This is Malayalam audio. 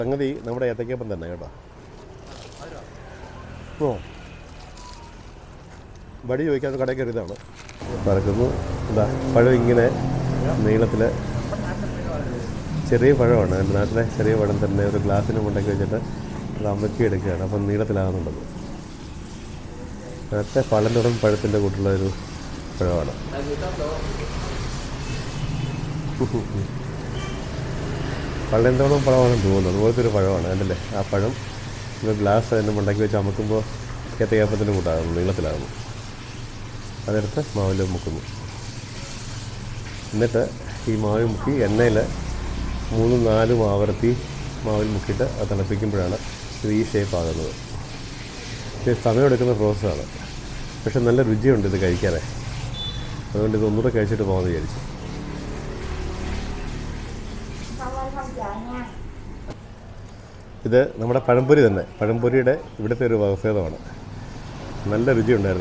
സംഗതി നമ്മുടെ ഏത്തയ്ക്കപ്പം തന്നെ കേട്ടോ. ഓ വടി ചോദിക്കാൻ കടയിൽ കയറിയതാണ്. പറക്കുന്നു എന്താ പഴം ഇങ്ങനെ നീളത്തിൽ ചെറിയ പഴമാണ്. എൻ്റെ നാട്ടിലെ ചെറിയ പഴം തന്നെ ഒരു ഗ്ലാസ്സിന് കൊണ്ടൊക്കെ വെച്ചിട്ട് അത് അമ്മക്കി എടുക്കുകയാണ്. അപ്പം നീളത്തിലാകുന്നുണ്ടത്. നേരത്തെ പഴന്തോടം പഴത്തിൻ്റെ കൂട്ടുള്ള ഒരു പഴമാണ്. പഴന്തോടം പഴമാണെന്ന് തോന്നുന്നു. അതുപോലത്തെ ഒരു പഴമാണ്. കണ്ടില്ലേ ആ പഴം ഒരു ഗ്ലാസ് അതിൻ്റെ മണ്ടയ്ക്ക് വെച്ച് അമക്കുമ്പോൾ ഏത്തയ്ക്കപ്പത്തിൻ്റെ കൂട്ടാകുന്നു, നീളത്തിലാകുന്നു. അതെടുത്ത് മാവിൽ മുക്കുന്നു. എന്നിട്ട് ഈ മാവിൽ മുക്കി എണ്ണയിൽ 3-4 ആവർത്തി മാവിൽ മുക്കിയിട്ട് അത് തിളപ്പിക്കുമ്പോഴാണ് ഇത് ഈ ഷേപ്പ് ആകുന്നത്. ഇത് സമയമെടുക്കുന്ന പ്രോസസ്സാണ്, പക്ഷെ നല്ല രുചിയുണ്ട് ഇത് കഴിക്കാനേ. അതുകൊണ്ട് ഇത് ഒന്നുകൂടെ കഴിച്ചിട്ട് പോകാമെന്ന് വിചാരിച്ചു. ഇത് നമ്മുടെ പഴംപൊരി തന്നെ. പഴംപൊരിയുടെ ഇവിടുത്തെ ഒരു വകഭേദമാണ്. നല്ല രുചിയുണ്ടായിരുന്നു.